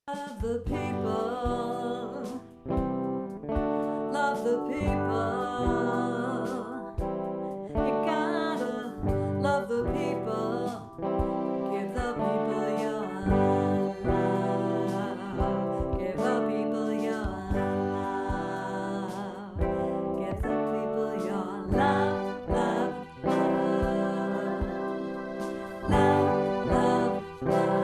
Love the people, love the people, you gotta love the people, give the people your love, give the people your love, give the people your love, love, love, love, love, love.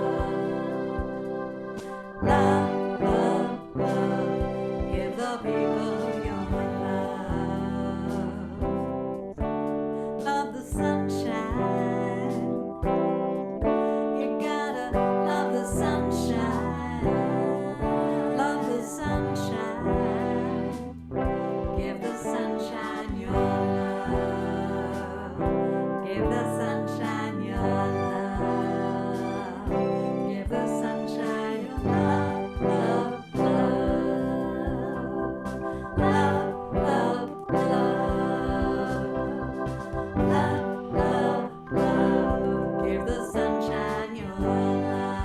Love, love, love, give the people your love. Love the sunshine, you gotta love the sunshine. Love the sunshine, give the sunshine your love. Give the sunshine your love. Give the sunshine your love. Love, love, love, love, love, love, love, give the sunshine your love.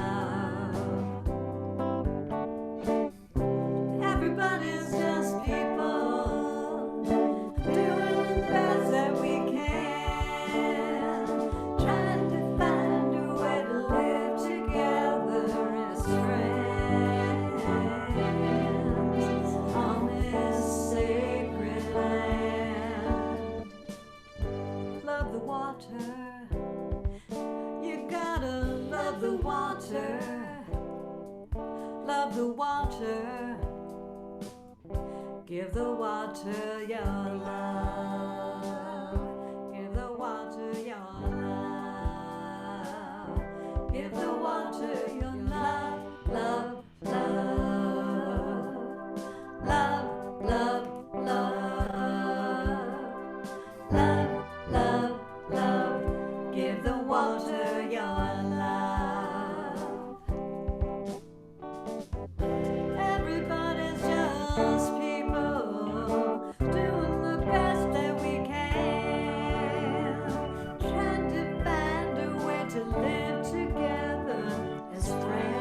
Everybody's just people doing the best that we can, trying to find a way to live together as friends on this sacred land. Love the water, you gotta love the water. Love the water, give the water your love. Give the water your love. Give the water your love, love, love, love, love, love, love, love, love, give the water your love. Everybody's just people doing the best that we can, trying to find a way to live together as friends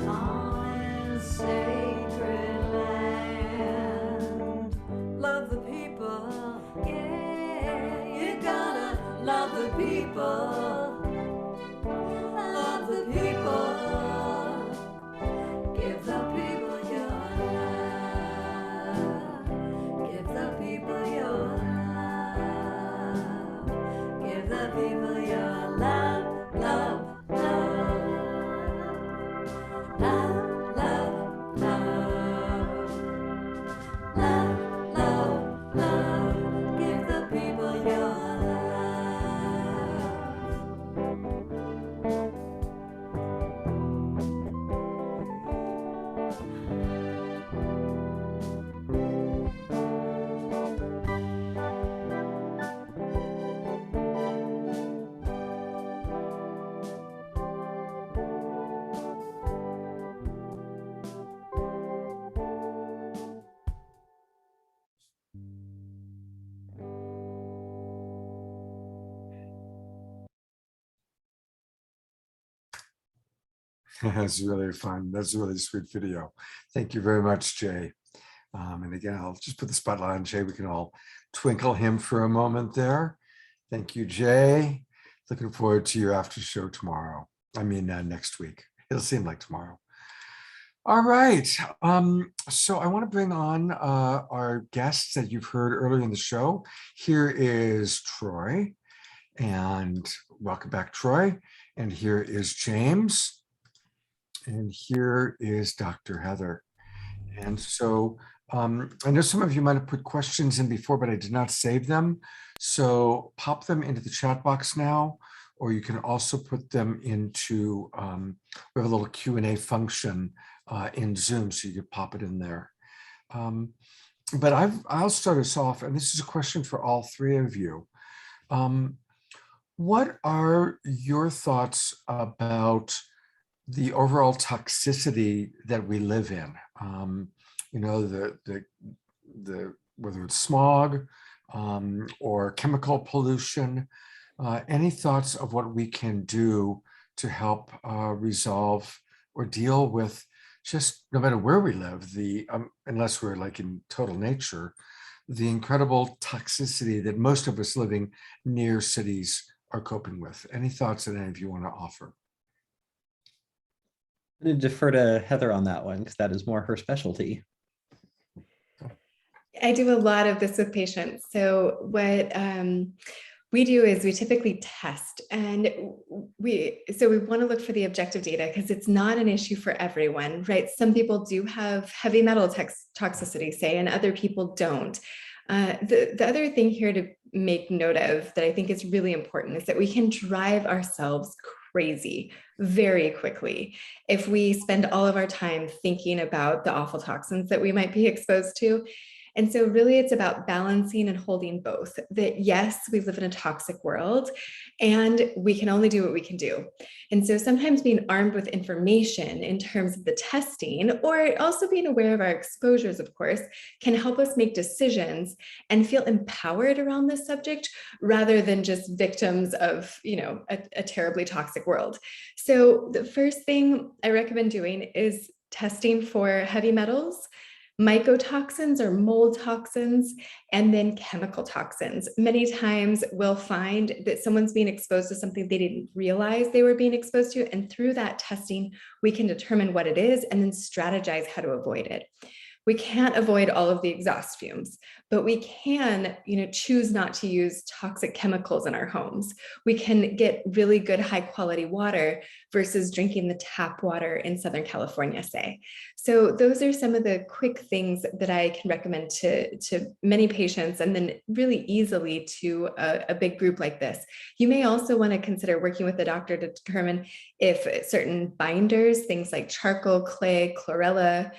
on this sacred land. Love the people, yeah, you gotta love the people. Love the people, give the people your love, give the people your love, give the people your love, love, love, love, love, love, love, love, give the people your love. That's really fun. That's a really sweet video. Thank you very much, Jay. And again, I'll just put the spotlight on Jay. We can all twinkle him for a moment there. Thank you, Jay. Looking forward to your after show tomorrow. I mean, next week. It'll seem like tomorrow. All right. So I want to bring on our guests that you've heard earlier in the show. Here is Troy, and welcome back, Troy. And here is James. And here is Dr. Heather. And so I know some of you might have put questions in before, but I did not save them. So pop them into the chat box now, or you can also put them into, we have a little Q&A function in Zoom, so you could pop it in there. But I'll start us off, and this is a question for all three of you. What are your thoughts about the overall toxicity that we live in? You know, whether it's smog or chemical pollution, any thoughts of what we can do to help resolve or deal with, just no matter where we live, unless we're like in total nature, the incredible toxicity that most of us living near cities are coping with. Any thoughts that any of you want to offer? I'm going to defer to Heather on that one because that is more her specialty. I do a lot of this with patients. So what we do is we typically test, and we want to look for the objective data because it's not an issue for everyone, right? Some people do have heavy metal toxicity, say, and other people don't. The other thing here to make note of that I think is really important is that we can drive ourselves crazy very quickly if we spend all of our time thinking about the awful toxins that we might be exposed to. And so really it's about balancing and holding both, that yes, we live in a toxic world and we can only do what we can do. And so sometimes being armed with information in terms of the testing, or also being aware of our exposures, of course, can help us make decisions and feel empowered around this subject rather than just victims of, a terribly toxic world. So the first thing I recommend doing is testing for heavy metals, mycotoxins or mold toxins, and then chemical toxins. Many times we'll find that someone's being exposed to something they didn't realize they were being exposed to. And through that testing, we can determine what it is and then strategize how to avoid it. We can't avoid all of the exhaust fumes, but we can, choose not to use toxic chemicals in our homes. We can get really good high quality water versus drinking the tap water in Southern California, say. So those are some of the quick things that I can recommend to many patients, and then really easily to a big group like this. You may also want to consider working with a doctor to determine if certain binders, things like charcoal, clay, chlorella,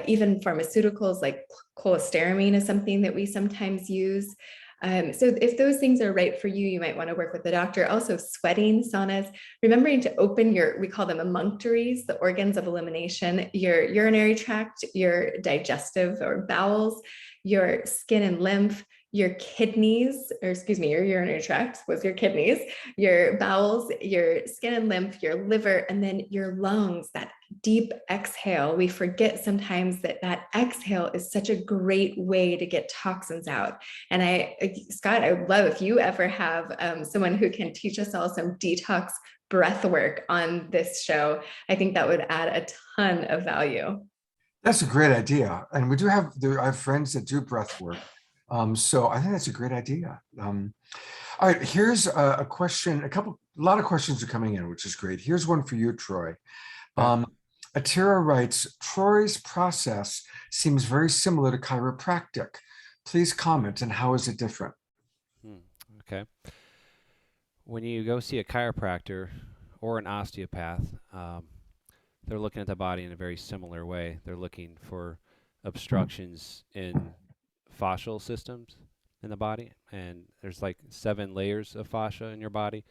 even pharmaceuticals like cholestyramine is something that we sometimes use. So if those things are right for you, you might want to work with the doctor. Also sweating, saunas, remembering to open we call them emunctories, the organs of elimination, your urinary tract, your digestive or bowels, your skin and lymph, your kidneys, your urinary tract was your kidneys, your bowels, your skin and lymph, your liver, and then your lungs, that deep exhale. We forget sometimes that exhale is such a great way to get toxins out. And Scott, I would love if you ever have someone who can teach us all some detox breath work on this show. I think that would add a ton of value. That's a great idea. And I have friends that do breath work. So I think that's a great idea. All right, here's a question. A lot of questions are coming in, which is great. Here's one for you, Troy. Atira writes, Troy's process seems very similar to chiropractic. Please comment, and how is it different? Okay. When you go see a chiropractor or an osteopath, they're looking at the body in a very similar way. They're looking for obstructions in fascial systems in the body, and there's like 7 layers of fascia in your body,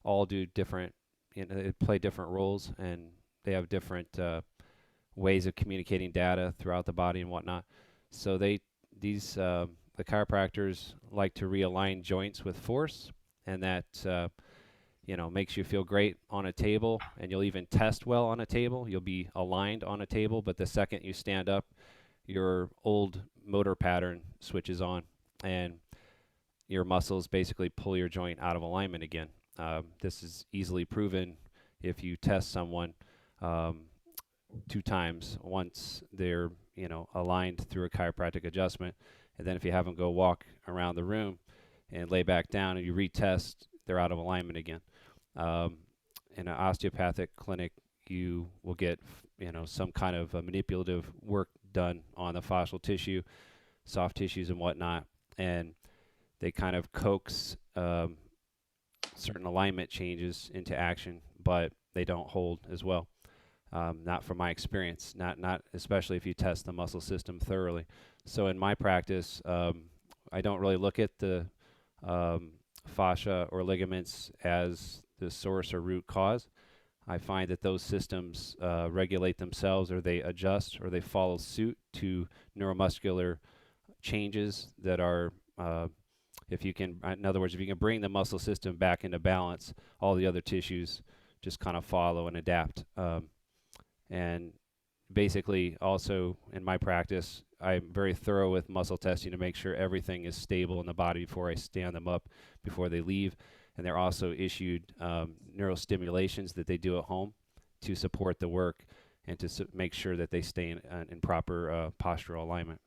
all do different, they play different roles, and they have different ways of communicating data throughout the body and whatnot. So the chiropractors like to realign joints with force, and that makes you feel great on a table, and you'll even test well on a table. You'll be aligned on a table, but the second you stand up, your old motor pattern switches on, and your muscles basically pull your joint out of alignment again. This is easily proven if you test someone 2 times. Once they're aligned through a chiropractic adjustment, and then if you have them go walk around the room and lay back down and you retest, they're out of alignment again. In an osteopathic clinic, you will get some kind of manipulative work done on the fascial tissue, soft tissues and whatnot, and they kind of coax certain alignment changes into action, but they don't hold as well. Not from my experience, not especially if you test the muscle system thoroughly. So in my practice, I don't really look at the fascia or ligaments as the source or root cause. I find that those systems regulate themselves, or they adjust, or they follow suit to neuromuscular changes that are, in other words, if you can bring the muscle system back into balance, all the other tissues just kind of follow and adapt. And basically, also in my practice, I'm very thorough with muscle testing to make sure everything is stable in the body before I stand them up, before they leave. And they're also issued neurostimulations that they do at home to support the work and to make sure that they stay in proper postural alignment.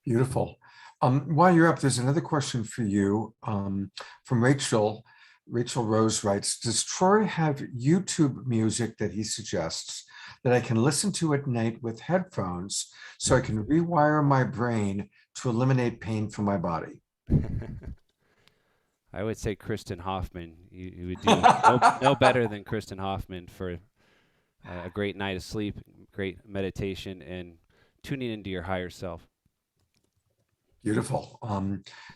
Beautiful. While you're up, there's another question for you from Rachel. Rachel Rose writes, does Troy have YouTube music that he suggests that I can listen to at night with headphones so I can rewire my brain to eliminate pain from my body? I would say Kristin Hoffman. You would do no better than Kristin Hoffman for a great night of sleep, great meditation, and tuning into your higher self. Beautiful.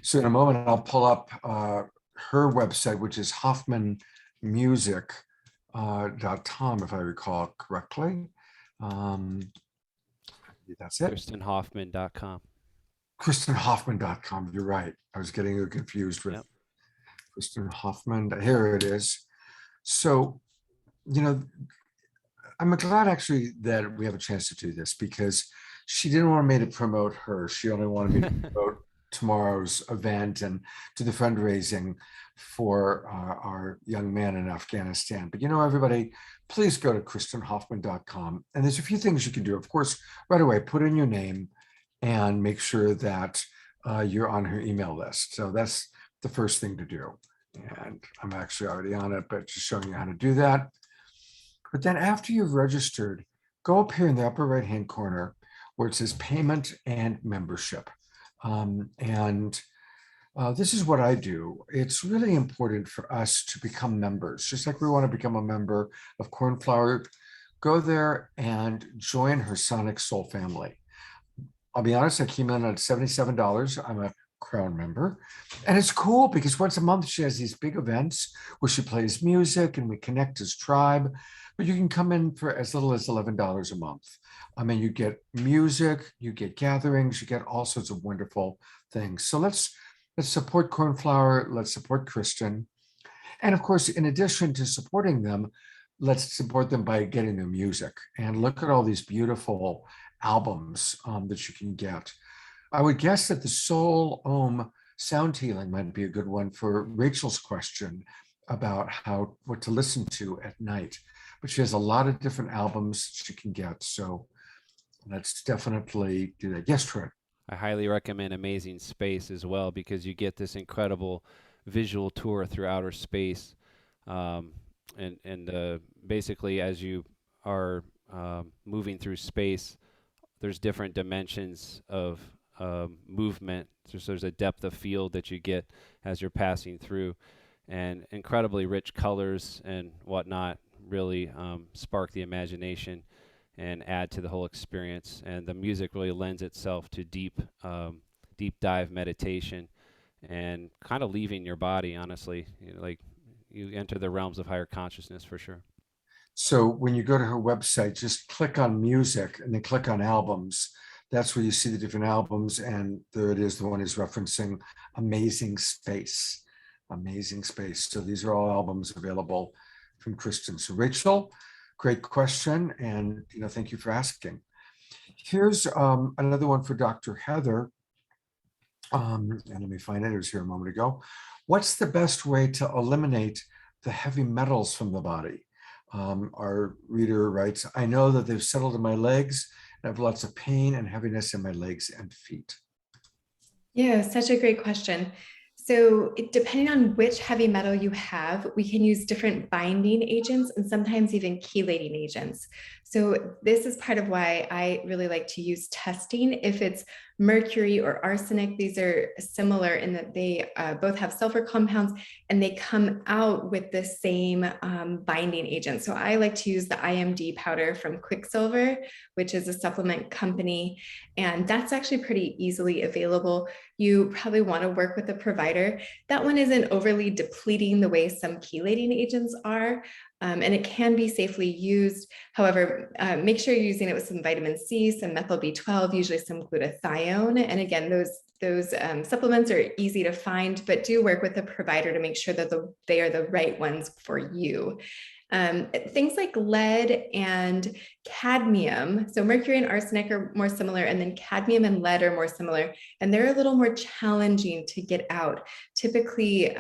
So in a moment, I'll pull up her website, which is hoffmanmusic.com, if I recall correctly. That's it. KristinHoffman.com. KristinHoffman.com. You're right. I was getting confused with Kristin Hoffman. Here it is. So, I'm glad actually that we have a chance to do this, because she didn't want me to promote her. She only wanted me to promote tomorrow's event and do the fundraising for our young man in Afghanistan. But everybody, please go to KristinHoffman.com. And there's a few things you can do. Of course, right away, put in your name and make sure that you're on her email list. So that's the first thing to do. And I'm actually already on it, but just showing you how to do that. But then after you've registered, go up here in the upper right-hand corner where it says payment and membership. This is what I do. It's really important for us to become members, just like we want to become a member of Cornflower. Go there and join her Sonic Soul family. I'll be honest, I came in at $77. I'm a Crown member. And it's cool because once a month she has these big events where she plays music and we connect as tribe. But you can come in for as little as $11 a month. I mean, you get music, you get gatherings, you get all sorts of wonderful things. So let's support Cornflower, let's support Kristin. And of course, in addition to supporting them, let's support them by getting their music. And look at all these beautiful albums that you can get. I would guess that the Soul Om sound healing might be a good one for Rachel's question about what to listen to at night. But she has a lot of different albums she can get. So let's definitely do that. Yes, Troy. I highly recommend Amazing Space as well, because you get this incredible visual tour through outer space. Basically, as you are moving through space, there's different dimensions of movement. So there's a depth of field that you get as you're passing through, and incredibly rich colors and whatnot really spark the imagination and add to the whole experience. And the music really lends itself to deep dive meditation and kind of leaving your body, honestly. Like you enter the realms of higher consciousness for sure. So when you go to her website, just click on music and then click on albums. That's where you see the different albums. And there it is. The one is referencing Amazing Space. Amazing Space. So these are all albums available from Kristin. So Rachel, great question. And thank you for asking. Here's another one for Dr. Heather. And let me find it. It was here a moment ago. What's the best way to eliminate the heavy metals from the body? Our reader writes, I know that they've settled in my legs. I have lots of pain and heaviness in my legs and feet. Yeah, such a great question. So depending on which heavy metal you have, we can use different binding agents and sometimes even chelating agents. So this is part of why I really like to use testing. If it's mercury or arsenic, these are similar in that they both have sulfur compounds and they come out with the same binding agent. So I like to use the IMD powder from Quicksilver, which is a supplement company. And that's actually pretty easily available. You probably want to work with a provider. That one isn't overly depleting the way some chelating agents are. And it can be safely used. However, make sure you're using it with some vitamin C, some methyl B12, usually some glutathione. And again, those supplements are easy to find, but do work with a provider to make sure that they are the right ones for you. Things like lead and cadmium. So mercury and arsenic are more similar, and then cadmium and lead are more similar, and they're a little more challenging to get out. Typically,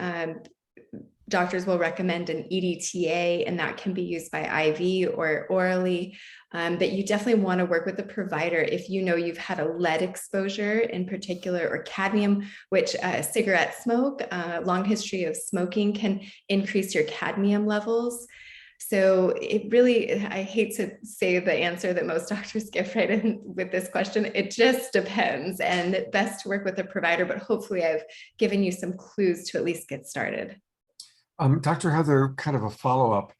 doctors will recommend an EDTA, and that can be used by IV or orally. But you definitely want to work with the provider if you know you've had a lead exposure in particular, or cadmium, which cigarette smoke, long history of smoking can increase your cadmium levels. So it really, I hate to say the answer that most doctors give right in with this question. It just depends, and best to work with a provider, but hopefully I've given you some clues to at least get started. Dr. Heather, kind of a follow-up.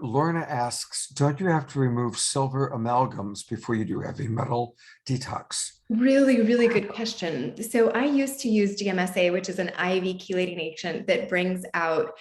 Lorna asks, don't you have to remove silver amalgams before you do heavy metal detox? Really, really good question. So I used to use DMSA, which is an IV chelating agent that brings out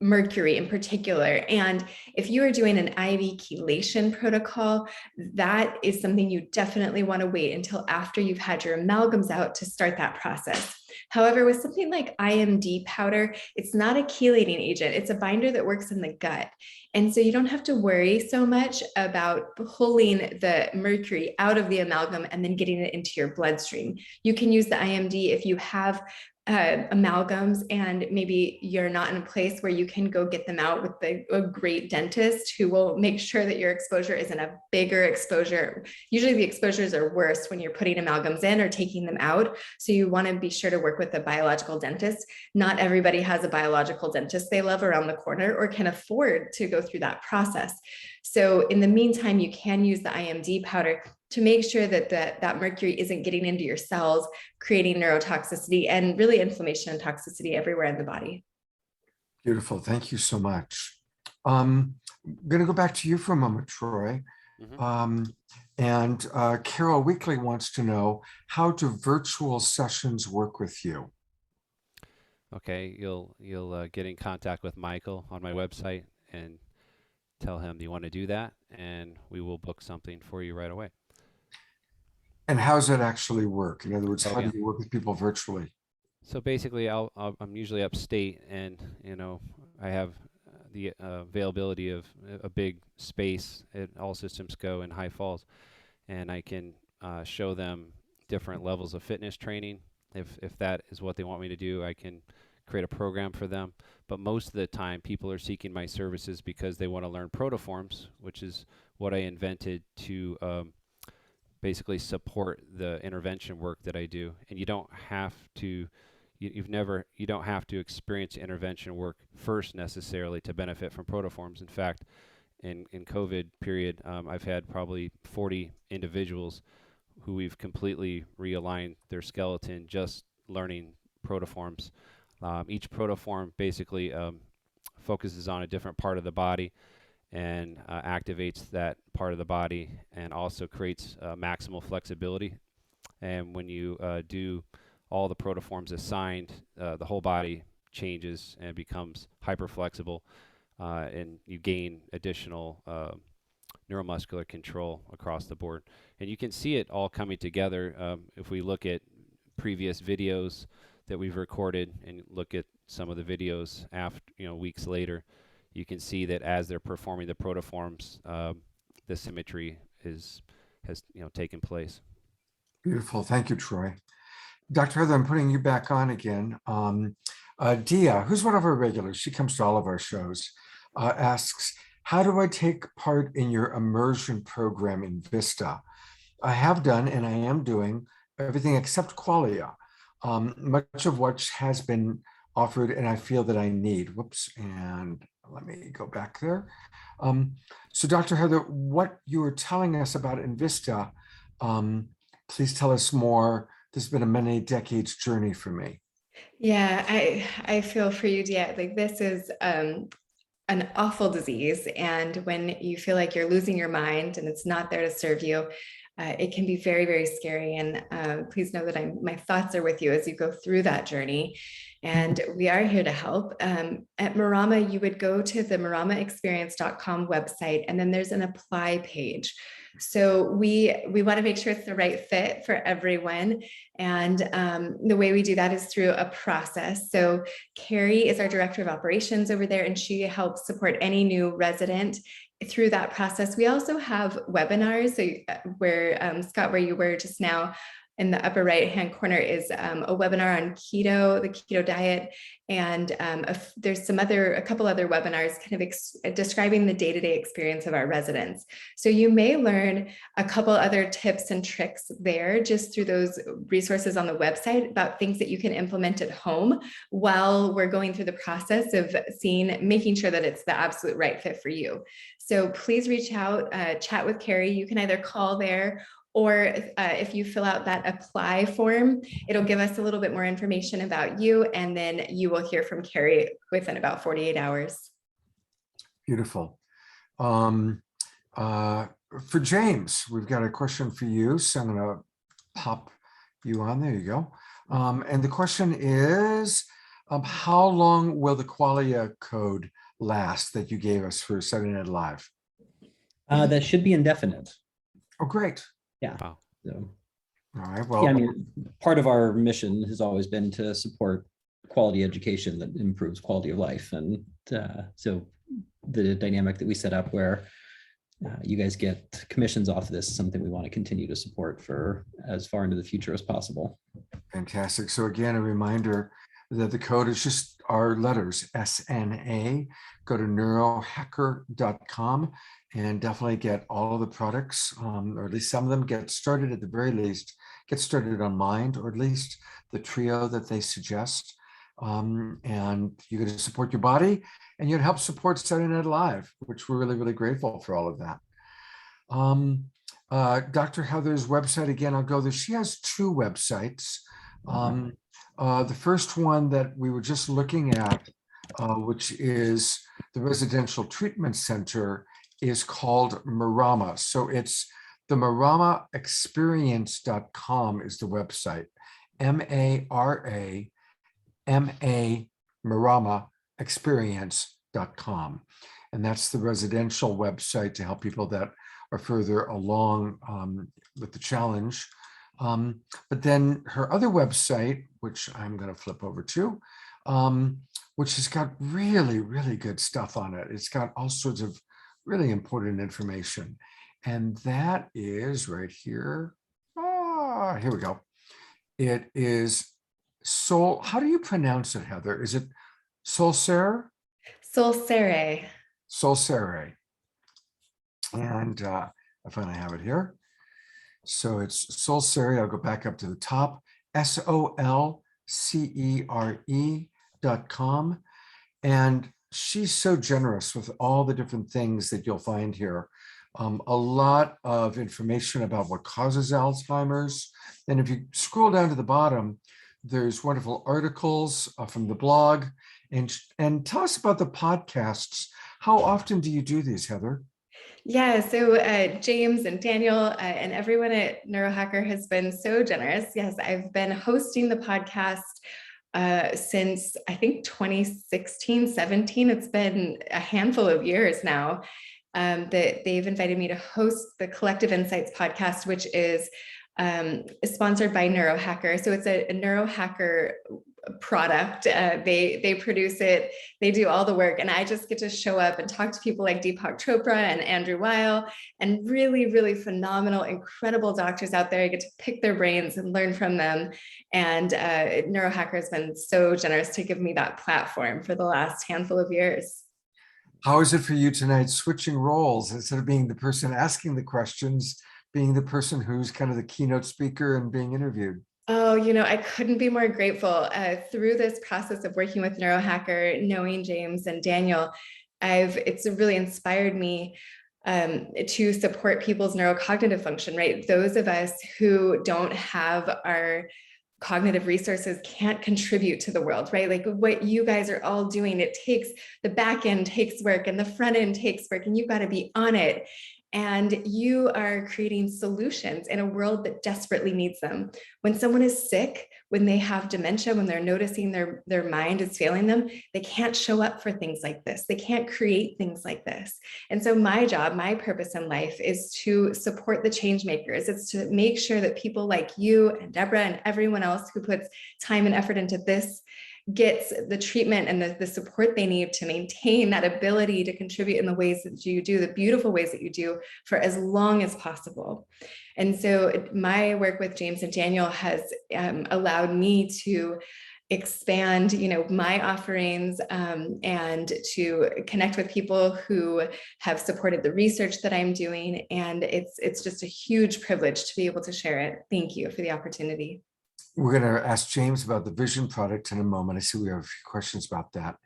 mercury in particular. And if you are doing an IV chelation protocol, that is something you definitely want to wait until after you've had your amalgams out to start that process. However, with something like IMD powder, it's not a chelating agent. It's a binder that works in the gut. And so you don't have to worry so much about pulling the mercury out of the amalgam and then getting it into your bloodstream. You can use the IMD if you have amalgams and maybe you're not in a place where you can go get them out with a great dentist who will make sure that your exposure isn't a bigger exposure. Usually the exposures are worse when you're putting amalgams in or taking them out. So you want to be sure to work with a biological dentist. Not everybody has a biological dentist they love around the corner or can afford to go through that process. So in the meantime, you can use the IMD powder to make sure that that mercury isn't getting into your cells, creating neurotoxicity and really inflammation and toxicity everywhere in the body. Beautiful. Thank you so much. I'm going to go back to you for a moment, Troy. And Carol Weekly wants to know, how do virtual sessions work with you? Okay, you'll get in contact with Michael on my website and tell him you want to do that, and we will book something for you right away. And how does it actually work? In other words, how do you work with people virtually? So basically, I'm usually upstate, and I have the availability of a big space at All Systems Go in High Falls, and I can show them different levels of fitness training. If that is what they want me to do, I can create a program for them. But most of the time, people are seeking my services because they want to learn protoforms, which is what I invented to basically support the intervention work that I do. And you don't have to, you don't have to experience intervention work first necessarily to benefit from protoforms. In fact, in COVID period, I've had probably 40 individuals who we've completely realigned their skeleton just learning protoforms. Each protoform basically focuses on a different part of the body and activates that part of the body and also creates maximal flexibility. And when you do all the protoforms assigned, the whole body changes and becomes hyperflexible, and you gain additional neuromuscular control across the board. And you can see it all coming together if we look at previous videos that we've recorded and look at some of the videos after, weeks later. You can see that as they're performing the protoforms, the symmetry has taken place. Beautiful. Thank you, Troy. Dr. Heather, I'm putting you back on again. Dia, who's one of our regulars, she comes to all of our shows, asks, how do I take part in your immersion program in Vista? I have done, and I am doing everything except QUALIA, much of which has been offered and I feel that I need. Whoops, and let me go back there. So Dr. Heather, what you were telling us about Invista, please tell us more. This has been a many decades journey for me. Yeah, I feel for you, Dia. Like, this is an awful disease. And when you feel like you're losing your mind and it's not there to serve you, it can be very, very scary. And please know that my thoughts are with you as you go through that journey. and we are here to help. At Marama, you would go to the maramaexperience.com website, and then there's an apply page. So we want to make sure it's the right fit for everyone. And the way we do that is through a process. So Carrie is our director of operations over there, and she helps support any new resident through that process. We also have webinars. So where Scott, where you were just now, in the upper right hand corner is a webinar on keto, the keto diet, and there's a couple other webinars kind of describing the day-to-day experience of our residents. So you may learn a couple other tips and tricks there just through those resources on the website about things that you can implement at home while we're going through the process of making sure that it's the absolute right fit for you. So please reach out, chat with Carrie. You can either call there, or if you fill out that apply form, it'll give us a little bit more information about you, and then you will hear from Carrie within about 48 hours. Beautiful. For James, we've got a question for you. So I'm going to pop you on. There you go. And the question is, how long will the QUALIA code last that you gave us for Setting It Live? That should be indefinite. Oh, great. Yeah. Wow. So, All right. Well, yeah, I mean, part of our mission has always been to support quality education that improves quality of life. And so the dynamic that we set up where you guys get commissions off of this is something we want to continue to support for as far into the future as possible. fantastic. So again, a reminder that the code is just our letters, SNA. Go to neurohacker.com and definitely get all of the products, or at least some of them. Get started at the very least, get started on Mind, or at least the trio that they suggest. And you're going to support your body, and you'd help support Setting It Live, which we're really, really grateful for all of that. Dr. Heather's website, again, I'll go there. She has two websites. The first one that we were just looking at, which is the Residential Treatment Center, is called Marama. So it's the maramaexperience.com is the website. M-A-R-A-M-A maramaexperience.com. And that's the residential website to help people that are further along with the challenge. But then her other website, which I'm going to flip over to, which has got really, really good stuff on it. It's got all sorts of really important information. And that is right here. Here we go. It is Soul. How do you pronounce it, Heather? Is it Solsere? Solsere. Solsere. And I finally have it here. So it's Solsere. I'll go back up to the top. SOLCERE.com. And she's so generous with all the different things that you'll find here. A lot of information about what causes Alzheimer's. And if you scroll down to the bottom, there's wonderful articles from the blog. And tell us about the podcasts. How often do you do these, Heather? Yeah, so James and Daniel and everyone at Neurohacker has been so generous. Yes, I've been hosting the podcast since I think 2016, 17. It's been a handful of years now that they've invited me to host the Collective Insights podcast, which is sponsored by Neurohacker. So it's a Neurohacker product. They produce it, they do all the work, and I just get to show up and talk to people like Deepak Chopra and Andrew Weil, and really, really phenomenal, incredible doctors out there. I get to pick their brains and learn from them. And Neurohacker has been so generous to give me that platform for the last handful of years. How is it for you tonight, switching roles instead of being the person asking the questions, being the person who's kind of the keynote speaker and being interviewed? Oh, I couldn't be more grateful. Through this process of working with Neurohacker, knowing James and Daniel, it's really inspired me to support people's neurocognitive function, right? Those of us who don't have our cognitive resources can't contribute to the world, right? Like what you guys are all doing, the back end takes work and the front end takes work, and you've got to be on it. And you are creating solutions in a world that desperately needs them. When someone is sick, when they have dementia, when they're noticing their mind is failing them, they can't show up for things like this. They can't create things like this. And so my job, my purpose in life is to support the change makers. It's to make sure that people like you and Deborah and everyone else who puts time and effort into this gets the treatment and the support they need to maintain that ability to contribute in the ways that you do, the beautiful ways that you do, for as long as possible. And so my work with James and Daniel has allowed me to expand, my offerings and to connect with people who have supported the research that I'm doing. And it's just a huge privilege to be able to share it. Thank you for the opportunity. We're going to ask James about the vision product in a moment. I see we have a few questions about that.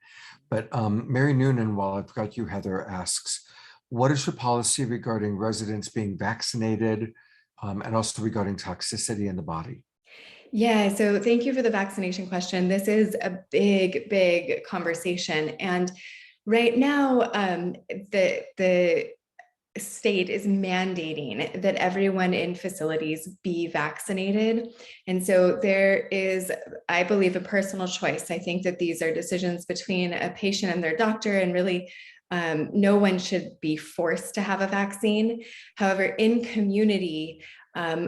But Mary Noonan, while I've got you, Heather, asks, what is your policy regarding residents being vaccinated and also regarding toxicity in the body? Yeah, so thank you for the vaccination question. This is a big, big conversation. And right now, the state is mandating that everyone in facilities be vaccinated. And so there is, I believe, a personal choice. I think that these are decisions between a patient and their doctor, and really no one should be forced to have a vaccine. However, in community,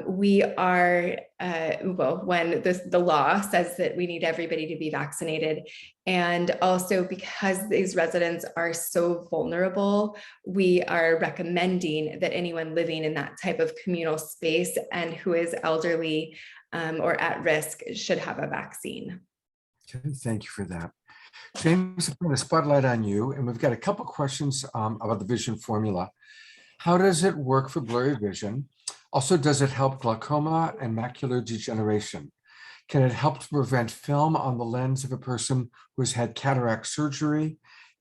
we are, when the law says that we need everybody to be vaccinated, and also because these residents are so vulnerable, we are recommending that anyone living in that type of communal space and who is elderly or at risk should have a vaccine. Okay, thank you for that. James, I'm putting a spotlight on you, and we've got a couple questions about the vision formula. How does it work for blurry vision? Also, does it help glaucoma and macular degeneration? Can it help to prevent film on the lens of a person who has had cataract surgery?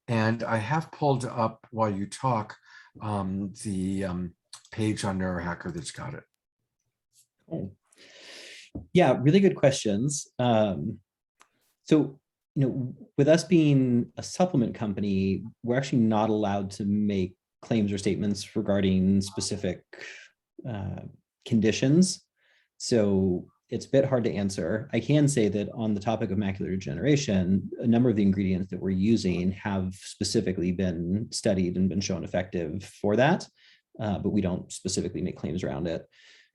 And I have pulled up, while you talk, the page on Neurohacker that's got it. Oh. Yeah, really good questions. So, with us being a supplement company, we're actually not allowed to make claims or statements regarding specific conditions. So it's a bit hard to answer. I can say that on the topic of macular degeneration, a number of the ingredients that we're using have specifically been studied and been shown effective for that, but we don't specifically make claims around it.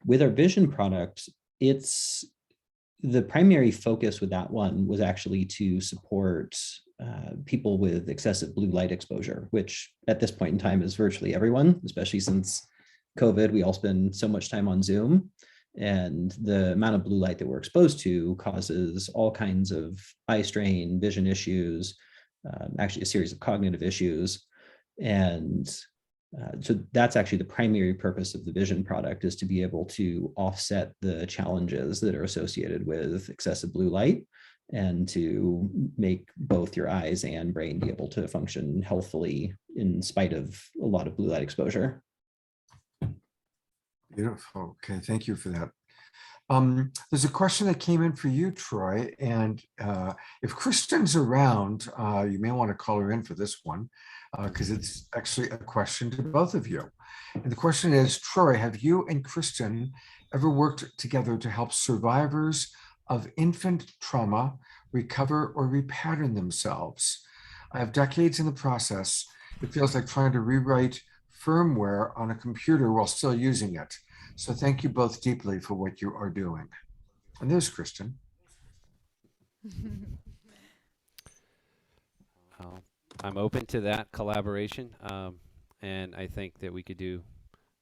With our vision product, it's the primary focus with that one was actually to support people with excessive blue light exposure, which at this point in time is virtually everyone, especially since COVID. We all spend so much time on Zoom, and the amount of blue light that we're exposed to causes all kinds of eye strain, vision issues, actually a series of cognitive issues. And so that's actually the primary purpose of the vision product, is to be able to offset the challenges that are associated with excessive blue light and to make both your eyes and brain be able to function healthfully in spite of a lot of blue light exposure. Beautiful. Okay, thank you for that. There's a question that came in for you, Troy, and if Kristin's around, you may want to call her in for this one, because it's actually a question to both of you. And the question is, Troy, have you and Kristin ever worked together to help survivors of infant trauma recover or repattern themselves? I have decades in the process. It feels like trying to rewrite firmware on a computer while still using it. So thank you both deeply for what you are doing. And there's Kristin. I'm open to that collaboration, and I think that we could do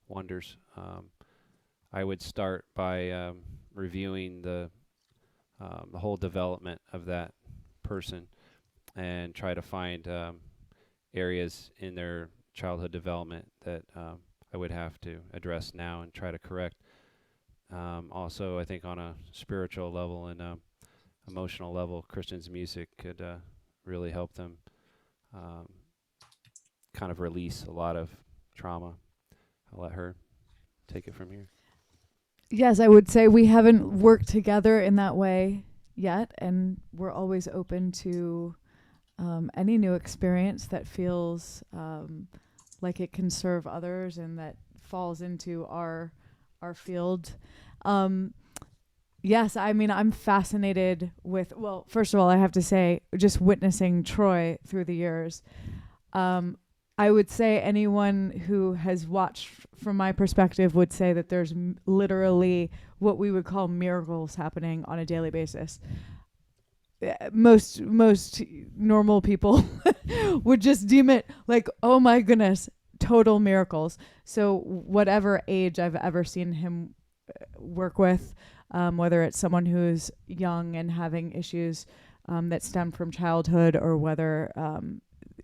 wonders. I would start by reviewing the whole development of that person and try to find areas in their childhood development that I would have to address now and try to correct. Also, I think on a spiritual level and emotional level, Kristin's music could really help them kind of release a lot of trauma. I'll let her take it from here. Yes, I would say we haven't worked together in that way yet, and we're always open to any new experience that feels like it can serve others and that falls into our field. Yes, I mean, I'm fascinated with, well, first of all, I have to say, just witnessing Troy through the years, I would say anyone who has watched from my perspective would say that there's literally what we would call miracles happening on a daily basis. Most normal people would just deem it like, oh my goodness, total miracles. So whatever age I've ever seen him work with, whether it's someone who's young and having issues that stem from childhood, or whether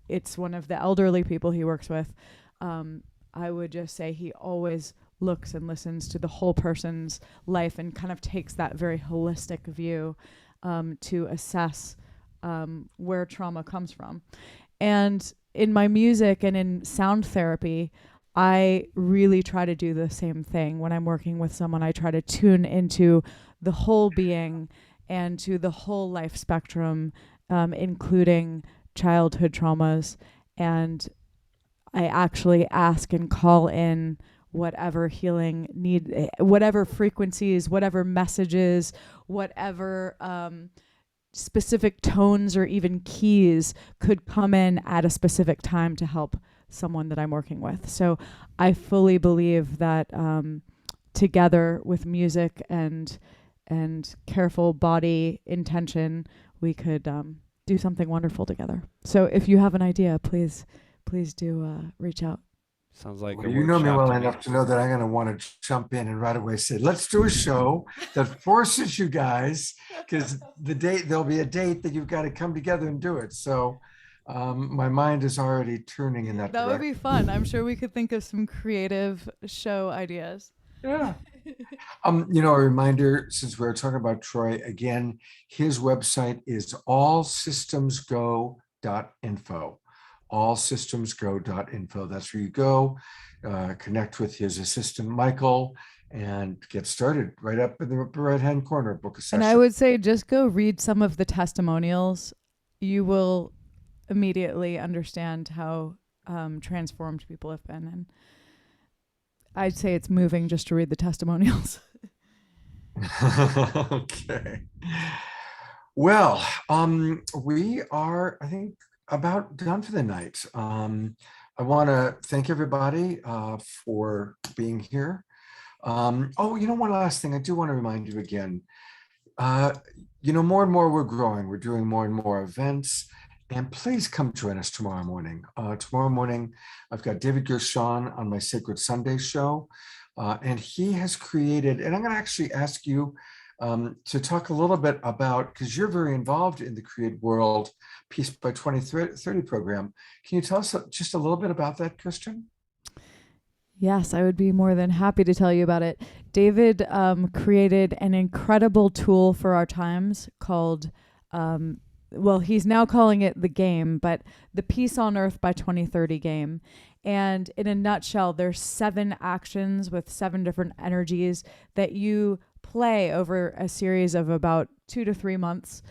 it's one of the elderly people he works with, I would just say he always looks and listens to the whole person's life and kind of takes that very holistic view to assess where trauma comes from. And in my music and in sound therapy, I really try to do the same thing. When I'm working with someone, I try to tune into the whole being and to the whole life spectrum, including childhood traumas. And I actually ask and call in whatever healing need, whatever frequencies, whatever messages, whatever specific tones or even keys could come in at a specific time to help someone that I'm working with. So I fully believe that together with music and careful body intention, we could do something wonderful together. So if you have an idea, please do reach out. Sounds like Well, a you know me workshop well to me. enough to know that I'm going to want to jump in and right away say, let's do a show that forces you guys, because there'll be a date that you've got to come together and do it. So my mind is already turning in that That would direction. be fun. I'm sure we could think of some creative show ideas. Yeah. A reminder, since we're talking about Troy, again, his website is allsystemsgo.info. Allsystemsgo.info. That's where you go, connect with his assistant, Michael, and get started right up in the upper right-hand corner, book a session. And I would say just go read some of the testimonials. You will immediately understand how transformed people have been. And I'd say it's moving just to read the testimonials. Okay. Well, we are, I think, about done for the night. I want to thank everybody for being here. One last thing. I do want to remind you again, more and more we're growing. We're doing more and more events. And please come join us tomorrow morning. Tomorrow morning, I've got David Gershon on my Sacred Sunday show. And he has created, and I'm going to actually ask you to talk a little bit about, because you're very involved in the Create World Peace by 2030 program. Can you tell us just a little bit about that, Kristin? Yes, I would be more than happy to tell you about it. David created an incredible tool for our times called, he's now calling it the game, but the Peace on Earth by 2030 game. And in a nutshell, there's 7 actions with 7 different energies that you play over a series of about 2 to 3 months.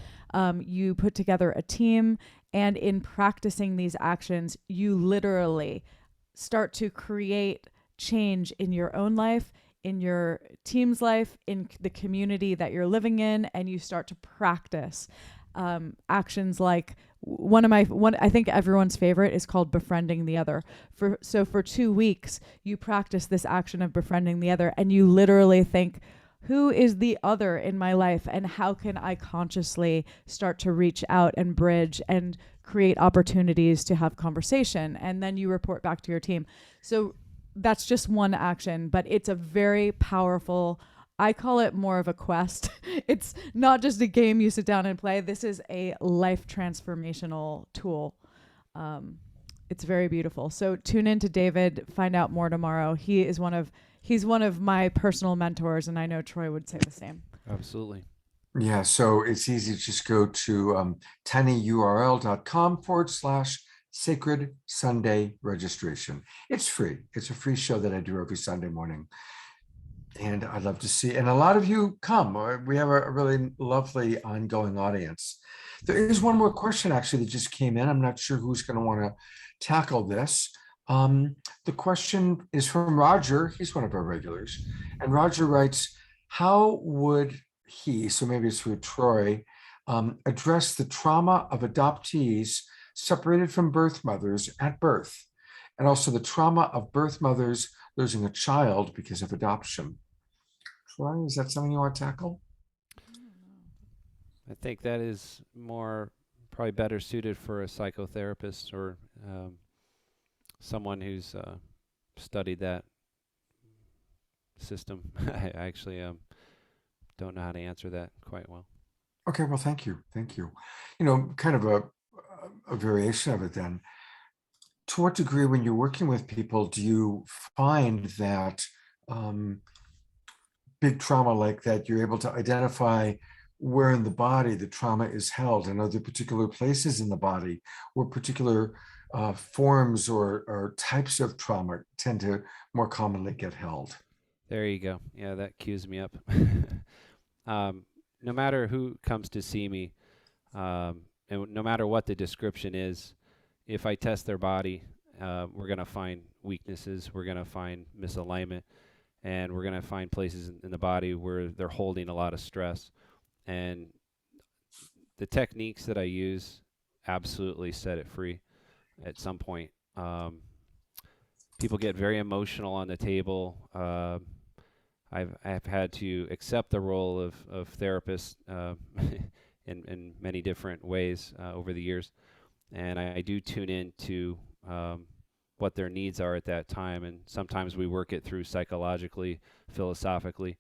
You put together a team, and in practicing these actions, you literally start to create change in your own life, in your team's life, in the community that you're living in, and you start to practice actions like I think everyone's favorite is called befriending the other. For 2 weeks, you practice this action of befriending the other, and you literally think, who is the other in my life, and how can I consciously start to reach out and bridge and create opportunities to have conversation? And then you report back to your team. So that's just one action, but it's a very powerful, I call it more of a quest. It's not just a game you sit down and play. This is a life transformational tool. It's very beautiful. So tune in to David, find out more tomorrow. He's one of my personal mentors, and I know Troy would say the same. Absolutely. Yeah, so it's easy to just go to tinyurl.com/Sacred Sunday registration. It's free. It's a free show that I do every Sunday morning. And I'd love to see, and a lot of you come. We have a really lovely ongoing audience. There is one more question actually that just came in. I'm not sure who's going to want to tackle this. The question is from Roger. He's one of our regulars. And Roger writes, how would he, so maybe it's for Troy, address the trauma of adoptees separated from birth mothers at birth, and also the trauma of birth mothers losing a child because of adoption. Troy, is that something you want to tackle? I think that is more probably better suited for a psychotherapist or someone who's studied that system. I actually don't know how to answer that quite well. Okay, well, thank you. Thank you. Kind of a variation of it then. To what degree, when you're working with people, do you find that big trauma like that, you're able to identify where in the body the trauma is held, and are there particular places in the body where particular forms or types of trauma tend to more commonly get held? There you go. Yeah, that cues me up. No matter who comes to see me, and no matter what the description is, if I test their body, we're going to find weaknesses, we're going to find misalignment, and we're going to find places in the body where they're holding a lot of stress. And the techniques that I use absolutely set it free at some point. People get very emotional on the table. I've had to accept the role of therapist in many different ways over the years, and I do tune in to what their needs are at that time, and sometimes we work it through psychologically, philosophically.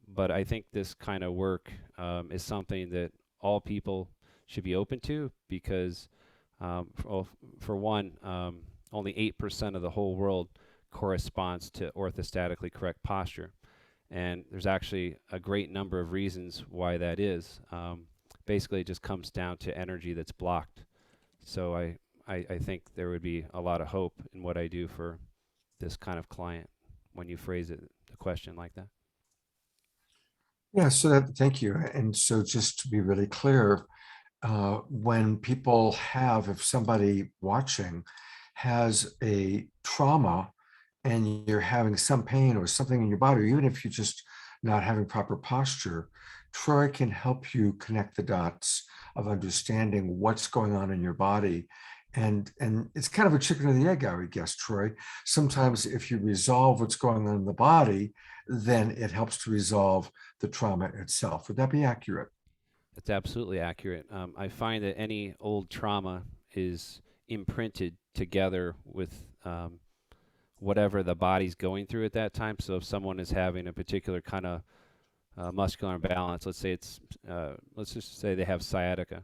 But I think this kind of work is something that all people should be open to, because for one, only 8% of the whole world corresponds to orthostatically correct posture. And there's actually a great number of reasons why that is. Basically, it just comes down to energy that's blocked. So I think there would be a lot of hope in what I do for this kind of client when you phrase it, the question like that. Yeah, so thank you. And so just to be really clear, when people have, if somebody watching has a trauma and you're having some pain or something in your body, or even if you're just not having proper posture, Troy can help you connect the dots of understanding what's going on in your body. And it's kind of a chicken or the egg, I would guess, Troy. Sometimes if you resolve what's going on in the body, then it helps to resolve the trauma itself. Would that be accurate? That's absolutely accurate. I find that any old trauma is imprinted together with whatever the body's going through at that time. So if someone is having a particular kind of muscular imbalance, let's just say they have sciatica,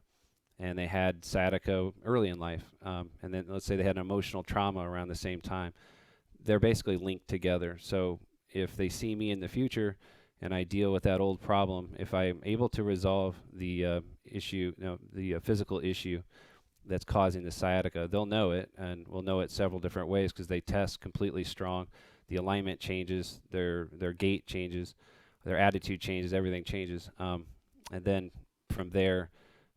and they had sciatica early in life, and then let's say they had an emotional trauma around the same time, they're basically linked together. So if they see me in the future and I deal with that old problem, if I'm able to resolve the issue, the physical issue that's causing the sciatica, they'll know it, and we'll know it several different ways because they test completely strong. The alignment changes, their gait changes, their attitude changes, everything changes. And then from there,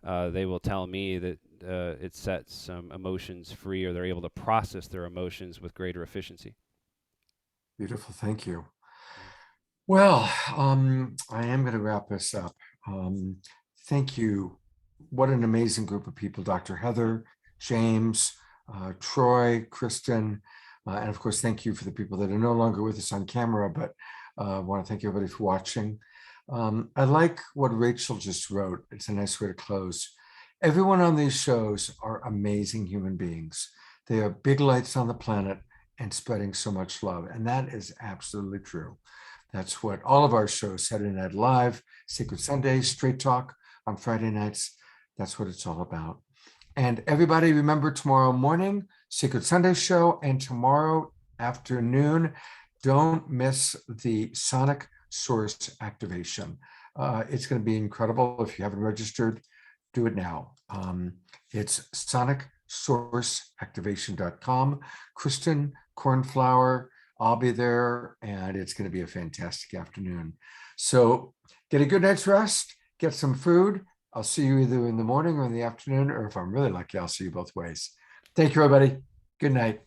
they will tell me that it sets some emotions free, or they're able to process their emotions with greater efficiency. Beautiful, thank you. Well, I am going to wrap this up. Thank you. What an amazing group of people, Dr. Heather, James, Troy, Kristin, and of course, thank you for the people that are no longer with us on camera, but I want to thank everybody for watching. I like what Rachel just wrote. It's a nice way to close. Everyone on these shows are amazing human beings. They are big lights on the planet and spreading so much love. And that is absolutely true. That's what all of our shows, Saturday Night Live, Secret Sundays, Straight Talk on Friday nights, that's what it's all about. And everybody remember, tomorrow morning, Secret Sunday show, and tomorrow afternoon, don't miss the Sonic Source activation. It's going to be incredible. If you haven't registered, do it now. It's sonicsourceactivation.com. Kristin, Cornflower, I'll be there, and it's going to be a fantastic afternoon. So get a good night's rest, get some food. I'll see you either in the morning or in the afternoon, or if I'm really lucky, I'll see you both ways. Thank you, everybody. Good night.